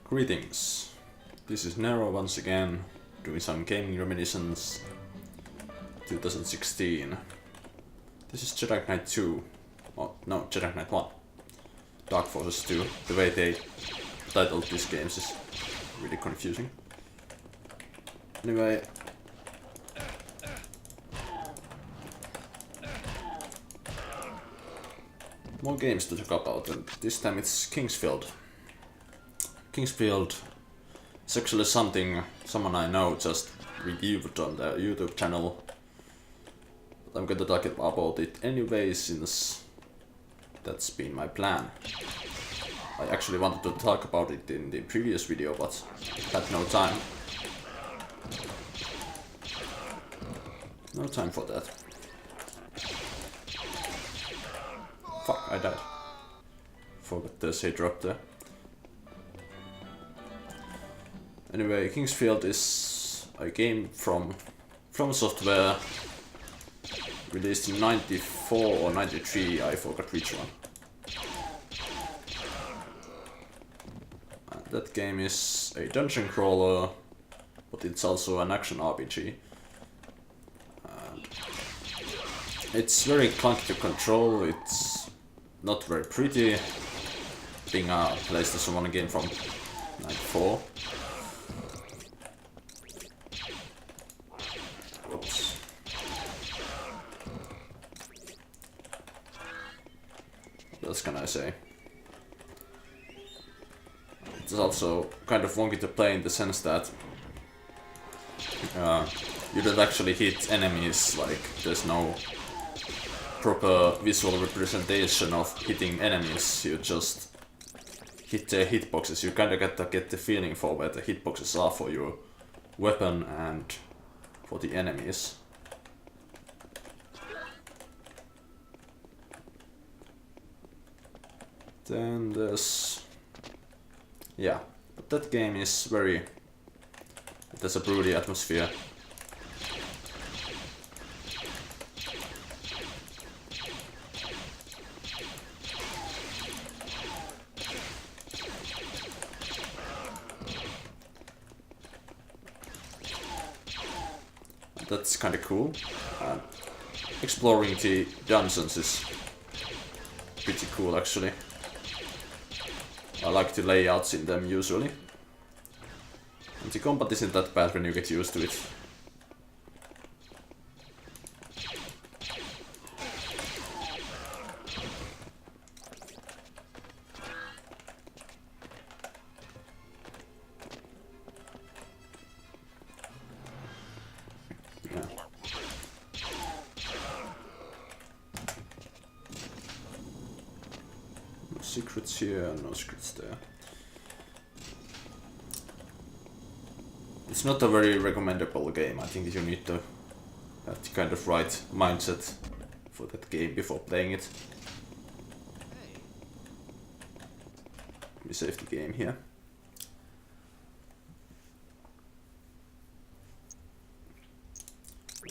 Greetings, this is Nero once again, doing some gaming reminiscence 2016. This is Jedi Knight 2, oh no, Jedi Knight 1, Dark Forces 2. The way they titled these games is really confusing. Anyway, more games to talk about, and this time it's Kingsfield. Kingsfield is actually something someone I know just reviewed on their YouTube channel. But I'm going to talk about it anyway, since that's been my plan. I actually wanted to talk about it in the previous video, but had no time. No time for that. Fuck, I died. Forgot there's a drop there. Anyway, Kingsfield is a game from Software, released in 94 or 93, I forgot which one. And that game is a dungeon crawler, but it's also an action RPG. And it's very clunky to control, it's not very pretty, being a PlayStation 1 game from 94. Oops. What else can I say? It's also kind of wonky to play in the sense that you don't actually hit enemies, like there's no proper visual representation of hitting enemies, you just hit the hitboxes. You kinda get the feeling for where the hitboxes are for your weapon and for the enemies. Then there's... yeah, but that game is very... it has a broody atmosphere. That's kinda cool. Exploring the dungeons is pretty cool actually. I like the layouts in them usually. And the combat isn't that bad when you get used to it. Secrets here, no secrets there. It's not a very recommendable game. I think you need to have the kind of right mindset for that game before playing it. Let me save the game here.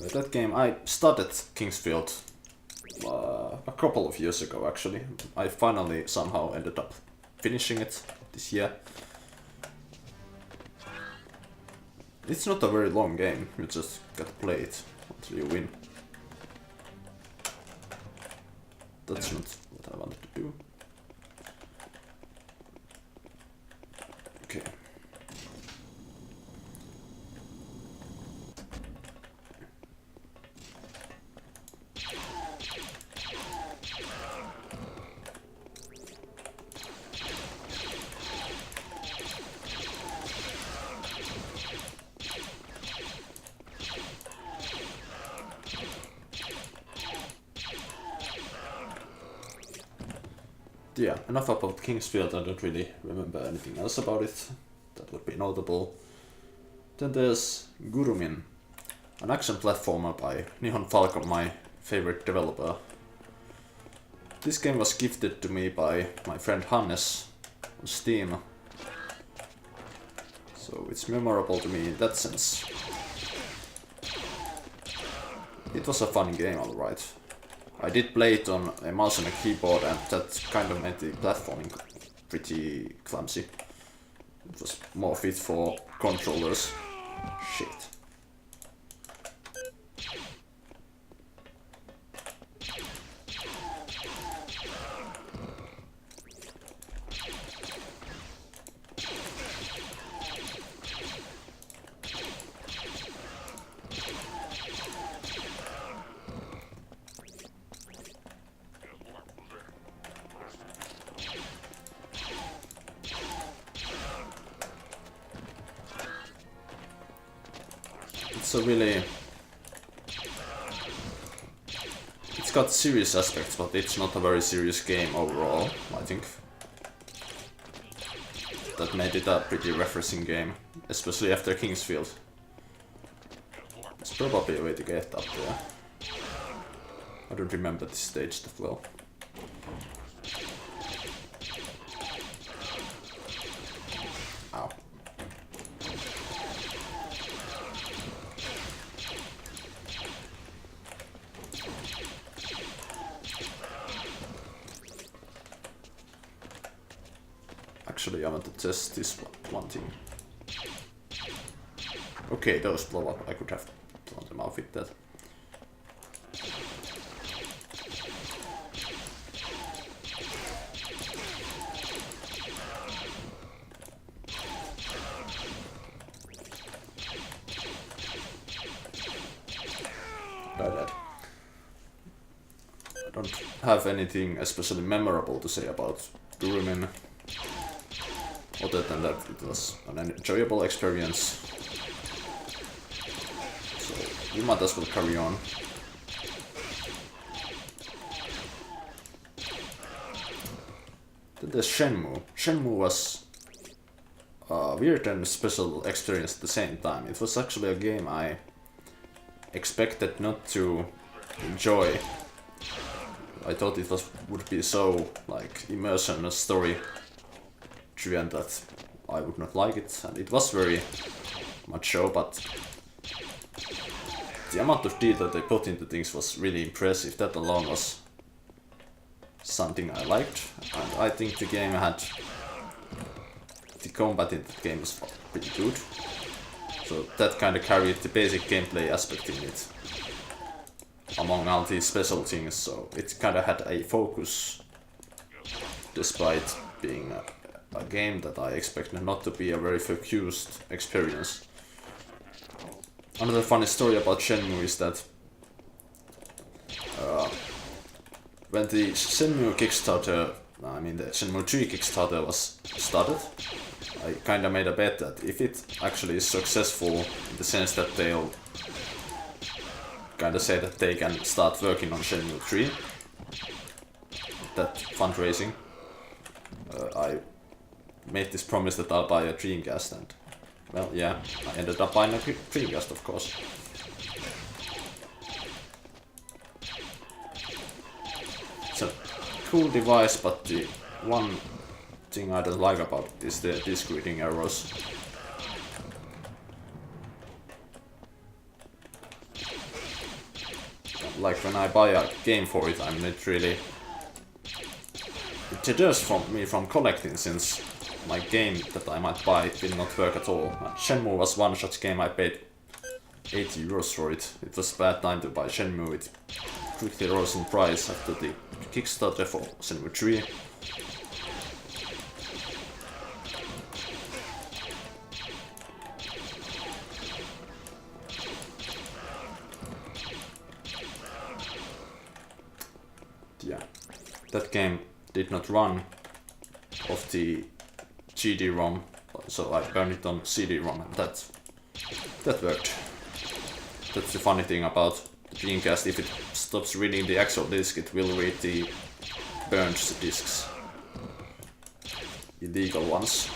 With that game, I started Kingsfield a couple of years ago actually. I finally somehow ended up finishing it this year. It's not a very long game, you just gotta play it until you win. That's not what I wanted to do. Okay. Yeah, enough about Kingsfield. I don't really remember anything else about it that would be notable. Then there's Gurumin, an action platformer by Nihon Falcon, my favorite developer. This game was gifted to me by my friend Hannes on Steam, so it's memorable to me in that sense. It was a fun game, alright. I did play it on a mouse and a keyboard, and that kind of made the platforming pretty clumsy. It was more fit for controllers. Shit. It's a really... It's got serious aspects, but it's not a very serious game overall, I think. That made it a pretty refreshing game, especially after Kingsfield. It's probably a way to get up there. I don't remember this stage that well. Ow. Actually, I want to test this one thing. Okay, those blow up. I could have thrown them out with that. Dead. I don't have anything especially memorable to say about Gurumin. Other than that, it was an enjoyable experience. So we might as well carry on. Then there's Shenmue. Shenmue was a weird and special experience at the same time. It was actually a game I expected not to enjoy. I thought it would be so like immersion and story driven that I would not like it, and it was very much so, but the amount of detail they put into things was really impressive. That alone was something I liked, and I think the game had... the combat in the game was pretty good, so that kind of carried the basic gameplay aspect in it, among all these special things, so it kind of had a focus, despite being a game that I expected not to be a very focused experience. Another funny story about Shenmue is that when the Shenmue Kickstarter, I mean the Shenmue 3 Kickstarter was started, I kinda made a bet that if it actually is successful, in the sense that they'll kinda say that they can start working on Shenmue 3, that fundraising, I made this promise that I'll buy a Dreamcast, and well, yeah, I ended up buying a Dreamcast, of course. It's a cool device, but the one thing I don't like about it is the disc reading errors. Like when I buy a game for it, I'm not really... It deters me from collecting, since my game that I might buy will not work at all. Shenmue was one such game. I paid 80 euros for it. It was a bad time to buy Shenmue. It quickly rose in price after the Kickstarter for Shenmue 3. Yeah, that game did not run off the CD-ROM, so I burned it on CD-ROM, and that worked. That's the funny thing about the Dreamcast. If it stops reading the actual disc, it will read the burned discs, illegal ones.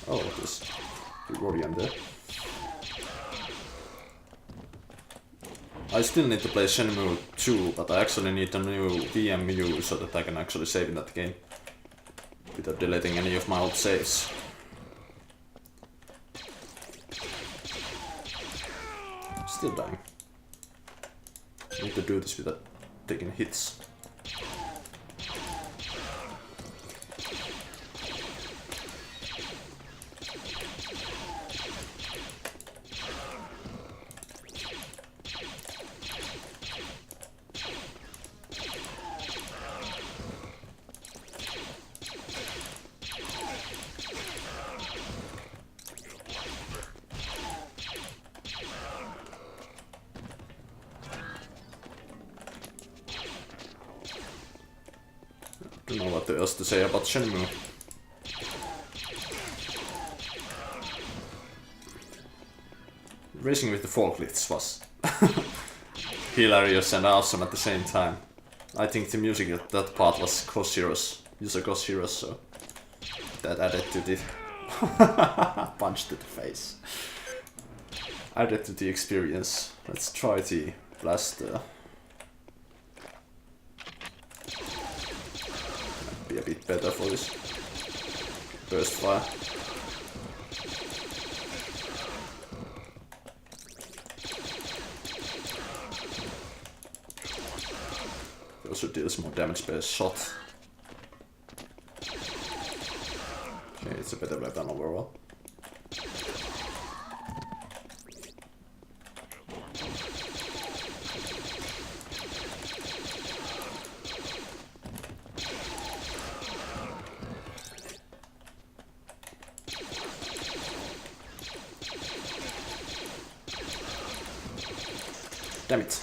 Oh, there's Gregorian there. I still need to play Shenmue 2, but I actually need a new VMU so that I can actually save in that game without deleting any of my old saves. Still dying. need to do this without taking hits. Don't know what else to say about Shenmue. Racing with the forklifts was hilarious and awesome at the same time. I think the music at that part was Cross Heroes, user Cross Heroes, so that added to the punch to the face. Added to the experience. Let's try the blaster. Be a bit better for this burst fire. It also deals more damage per shot. Okay, it's a better weapon overall. Damn it.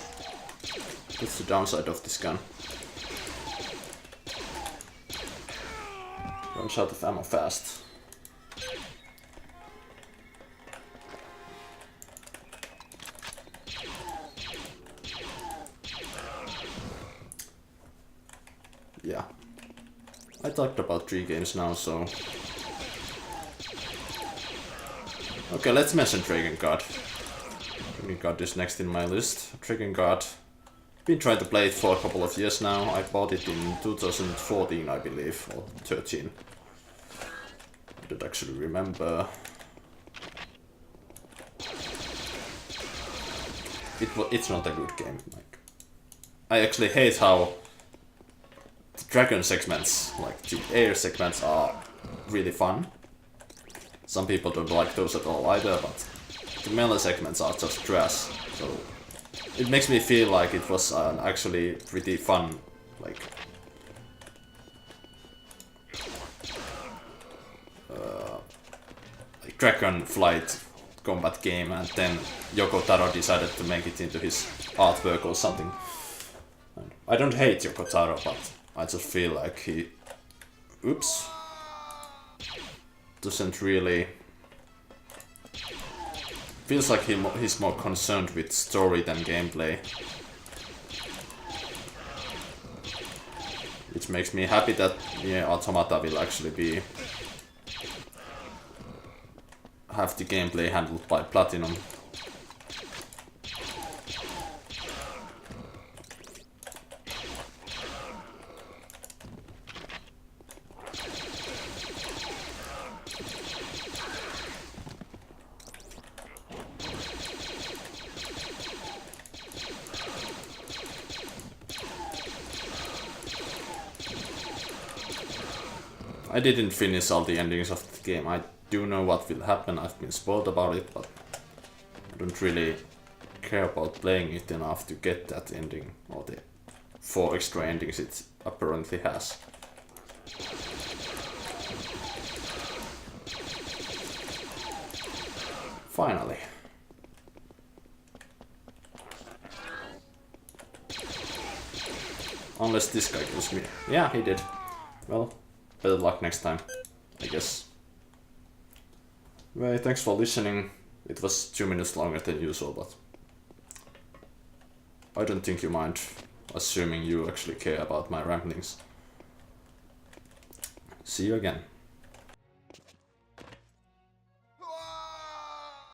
That's the downside of this gun. Runs out of ammo fast. Yeah. I talked about 3 games now, so... Okay, let's mention Dragon Guard. Dragon Guard is next in my list. Dragon Guard. Been trying to play it for a couple of years now. I bought it in 2014, I believe, or 13. I don't actually remember. It's not a good game. Like, I actually hate how the dragon segments, like the air segments, are really fun. Some people don't like those at all either, but the melee segments are just trash, so it makes me feel like it was actually pretty fun, like dragon flight combat game, and then Yoko Taro decided to make it into his artwork or something. And I don't hate Yoko Taro, but I just feel like he, oops, doesn't really. Feels like he's more concerned with story than gameplay. Which makes me happy that yeah, Automata will actually have the gameplay handled by Platinum. I didn't finish all the endings of the game. I do know what will happen, I've been spoiled about it, but I don't really care about playing it enough to get that ending, or the 4 extra endings it apparently has. Finally. Unless this guy kills me. Yeah, he did. Well, better luck next time, I guess. Well, thanks for listening. It was 2 minutes longer than usual, but I don't think you mind, assuming you actually care about my ramblings. See you again.